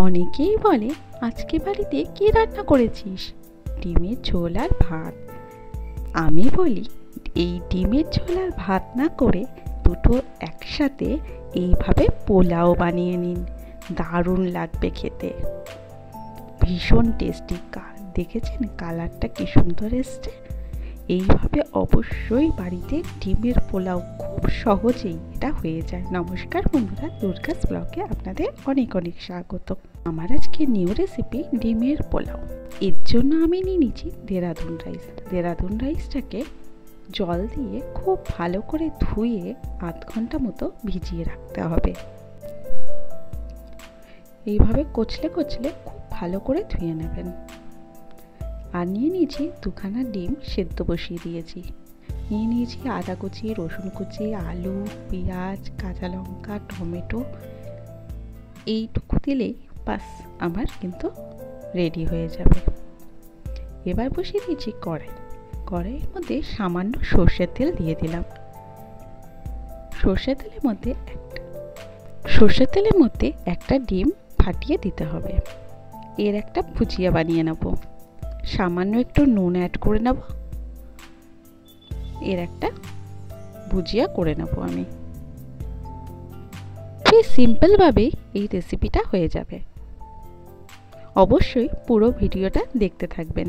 অনেকেই বলে আজকে বাড়িতে কি রান্না করেছিস? ডিমের ঝোল আর ভাত। আমি বলি এই ডিমের ঝোল আর ভাত না করে দুটো একসাথে এইভাবে পোলাও বানিয়ে নিন, দারুণ লাগবে খেতে, ভীষণ টেস্টি। দেখেছেন কালারটা কি সুন্দর এসছে? এইভাবে অবশ্যই বাড়িতে ডিমের পোলাও খুব সহজেই এটা হয়ে যায়। নমস্কার বন্ধুরা, দুর্গাস ব্লগে আপনাদের অনেক অনেক স্বাগত। আমার আজকে নিউ রেসিপি ডিমের পোলাও। এর জন্য আমি নিয়ে নিচ্ছি দেরাদুন রাইস। দেরাদুন রাইসটাকে জল দিয়ে খুব ভালো করে ধুয়ে আধ ঘন্টা মতো ভিজিয়ে রাখতে হবে। এইভাবে কচলে কচলে খুব ভালো করে ধুয়ে নেবেন। আর নিয়ে নিয়েছি দুখানা ডিম সেদ্ধ বসিয়ে দিয়েছি। নিয়ে নিয়েছি আদা কুচি, রসুন কুচি, আলু, পেঁয়াজ, কাঁচা লঙ্কা, টমেটো। এইটুকু দিলেই বাস আমার কিন্তু রেডি হয়ে যাবে। এবার বসিয়ে দিয়েছি কড়াই। কড়াইয়ের মধ্যে সামান্য সর্ষের তেল দিয়ে দিলাম। সর্ষের তেলের মধ্যে একটা ডিম ফাটিয়ে দিতে হবে। এর একটা ভুজিয়া বানিয়ে নেব। সামান্য একটু নুন অ্যাড করে নেব। এর একটা ভুজিয়া করে নেব আমি। খুব সিম্পলভাবে এই রেসিপিটা হয়ে যাবে। অবশ্যই পুরো ভিডিওটা দেখতে থাকবেন।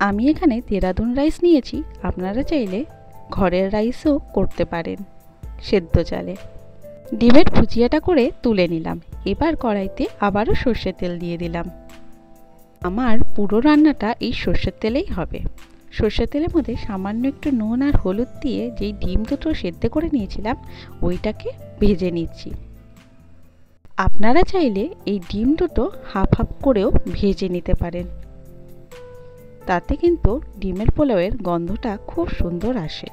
আমি এখানে দেরাদুন রাইস নিয়েছি, আপনারা চাইলে ঘরের রাইসও করতে পারেন সেদ্ধ চালে। ডিমের ভুজিয়াটা করে তুলে নিলাম। এবার কড়াইতে আবারও সর্ষের তেল দিয়ে দিলাম। আমার পুরো রান্নাটা এই সর্ষের তেলেই হবে। সর্ষের তেলের মধ্যে সামান্য একটু নুন আর হলুদ দিয়ে যেই ডিম দুটো সেদ্ধ করে নিয়েছিলাম ওইটাকে ভেজে নিচ্ছি। আপনারা চাইলে এই ডিম দুটো হাফ হাফ করেও ভেজে নিতে পারেন, তাতে কিন্তু ডিমের পোলাওয়ের গন্ধটা খুব সুন্দর আসে।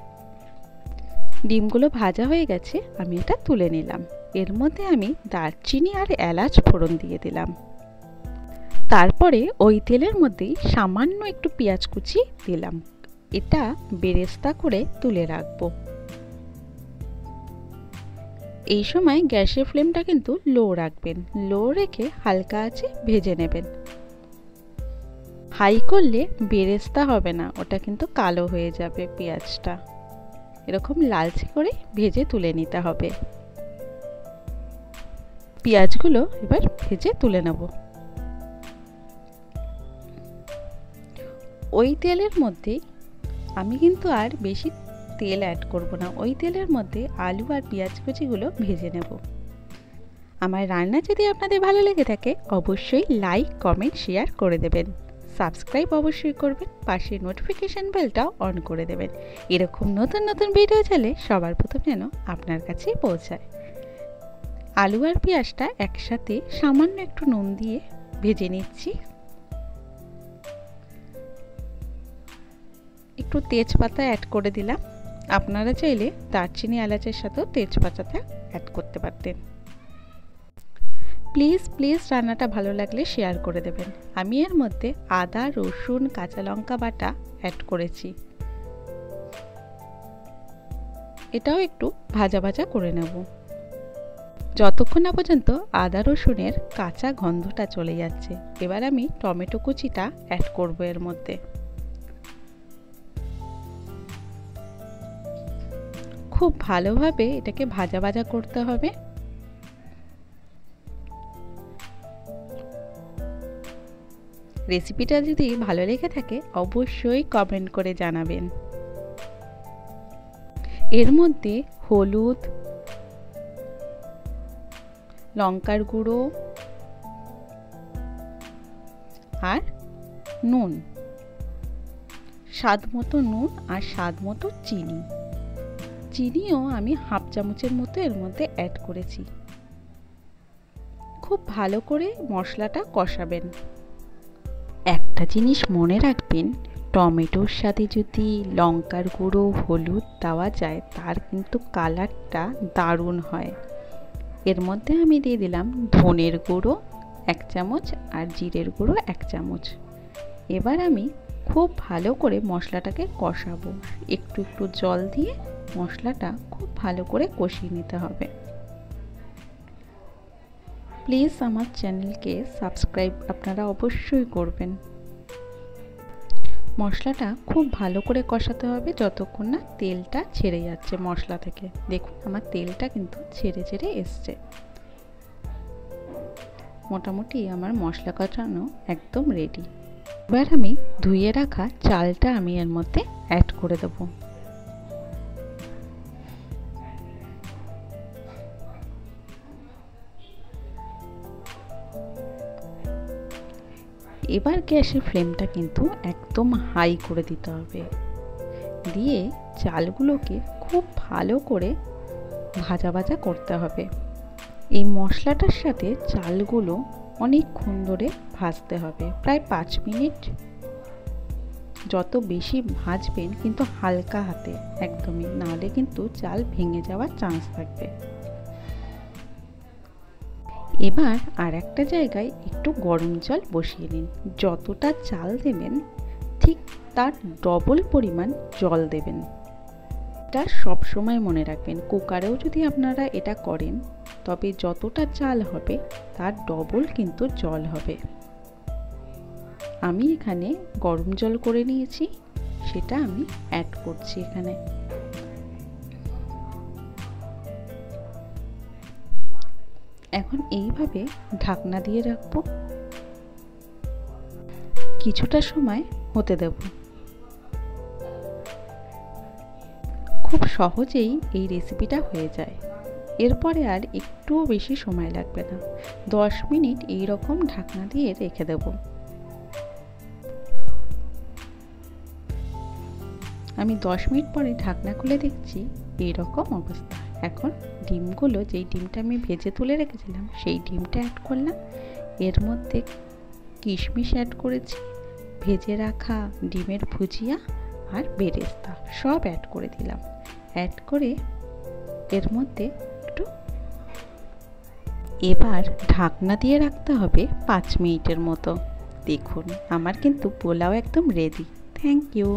ডিমগুলো ভাজা হয়ে গেছে, আমি এটা তুলে নিলাম। এর মধ্যে আমি দারচিনি আর এলাচ ফোড়ন দিয়ে দিলাম। তারপরে ওই তেলের মধ্যেই সামান্য একটু পেঁয়াজ কুচি দিলাম। এটা বেরেস্তা করে তুলে রাখবো। এই সময় গ্যাসের ফ্লেমটা কিন্তু লো রাখবেন। লো রেখে হালকা আঁচে ভেজে নেবেন। হাই করলে বেরেস্তা হবে না, ওটা কিন্তু কালো হয়ে যাবে। পেঁয়াজটা এরকম লালচে করে ভেজে তুলে নিতে হবে। পেঁয়াজগুলো এবার ভেজে তুলে নেব। ওই তেলের মধ্যে আমি কিন্তু আর বেশি তেল অ্যাড করব না। ওই তেলের মধ্যে আলু আর পেঁয়াজ কুচিগুলো ভেজে নেব। আমার রান্না যদি আপনাদের ভালো লেগে থাকে অবশ্যই লাইক, কমেন্ট, শেয়ার করে দেবেন। সাবস্ক্রাইব অবশ্যই করবেন, পাশে নোটিফিকেশন বেলটাও অন করে দেবেন। এরকম নতুন নতুন ভিডিও চাইলে সবার প্রথম যেন আপনার কাছে পৌঁছায়। আলু আর পেঁয়াজটা একসাথে সামান্য একটু নুন দিয়ে ভেজে নিচ্ছি। একটু তেজপাতা অ্যাড করে দিলাম। আপনারা চাইলে দারচিনি এলাচের সাথেও তেজপাতাটা অ্যাড করতে পারতেন। প্লিজ রান্নাটা ভালো লাগলে শেয়ার করে দেবেন। আমি এর মধ্যে আদা, রসুন, কাঁচা লঙ্কা বাটা অ্যাড করেছি। এটাও একটু ভাজা ভাজা করে নেব, যতক্ষণ না পর্যন্ত আদা রসুনের কাঁচা গন্ধটা চলে যাচ্ছে। এবার আমি টমেটো কুচিটা অ্যাড করব এর মধ্যে। খুব ভালোভাবে এটাকে ভাজা ভাজা করতে হবে। রেসিপিটা যদি ভালো লেগে থাকে অবশ্যই কমেন্ট করে জানাবেন। এর মধ্যে হলুদ, লঙ্কার গুঁড়ো আর নুন, স্বাদ মতো নুন আর স্বাদ মতো চিনিও আমি হাফ চামচের মতো এর মধ্যে অ্যাড করেছি। খুব ভালো করে মশলাটা কষাবেন। একটা জিনিস মনে রাখবেন, টমেটোর সাথে যদি লঙ্কার গুঁড়ো, হলুদ দেওয়া যায় তার কিন্তু কালারটা দারুণ হয়। এর মধ্যে আমি দিয়ে দিলাম ধনের গুঁড়ো 1 চামচ আর জিরের গুঁড়ো 1 চামচ। এবার আমি খুব ভালো করে মশলাটাকে কষাবো। একটু একটু জল দিয়ে মশলাটা খুব ভালো করে কষিয়ে নিতে হবে। প্লিজ আমার চ্যানেলকে সাবস্ক্রাইব আপনারা অবশ্যই করবেন। মশলাটা খুব ভালো করে কষাতে হবে যতক্ষণ না তেলটা ছেড়ে যাচ্ছে মশলা থেকে। দেখুন আমার তেলটা কিন্তু ছেড়ে ছেড়ে এসছে। মোটামুটি আমার মশলা কষানো একদম রেডি। এবার আমি ধুয়ে রাখা চালটা আমি এর মধ্যে অ্যাড করে দেব। এবার গ্যাসের ফ্লেমটা কিন্তু একদম হাই করে দিতে হবে, দিয়ে চালগুলোকে খুব ভালো করে ভাজা ভাজা করতে হবে। এই মশলাটার সাথে চালগুলো অনেকক্ষণ ধরে ভাজতে হবে, প্রায় 5 মিনিট। যত বেশি ভাজবেন কিন্তু হালকা হাতে একদমই, নাহলে কিন্তু চাল ভেঙে যাওয়ার চান্স থাকবে। এবার আর একটা জায়গায় একটু গরম জল বসিয়ে নিন। যতটা চাল দেবেন ঠিক তার ডবল পরিমাণ জল দেবেন। এটা সবসময় মনে রাখবেন, কুকারেও যদি আপনারা এটা করেন তবে যতটা চাল হবে তার ডবল কিন্তু জল হবে। আমি এখানে গরম জল করে নিয়েছি, সেটা আমি অ্যাড করছি এখানে। এখন এইভাবে ঢাকনা দিয়ে রাখবো, কিছুটা সময় হতে দেব। খুব সহজেই এই রেসিপিটা হয়ে যায়। এরপরে আর একটুও বেশি সময় লাগবে না, 10 মিনিট এই রকম ঢাকনা দিয়ে রেখে দেব। আমি 10 মিনিট পরে ঢাকনা খুলে দেখছি এই রকম অবস্থা। এখন ডিমগুলো, যেই ডিমটা আমি ভেজে তুলে রেখেছিলাম সেই ডিমটা অ্যাড করলাম। এর মধ্যে কিশমিশ অ্যাড করেছি, ভেজে রাখা ডিমের ভুজিয়া আর বেরেস্তা সব অ্যাড করে দিলাম। অ্যাড করে এর মধ্যে একটু এবার ঢাকনা দিয়ে রাখতে হবে 5 মিনিটের মতো। দেখুন আমার কিন্তু পোলাও একদম রেডি। Thank you.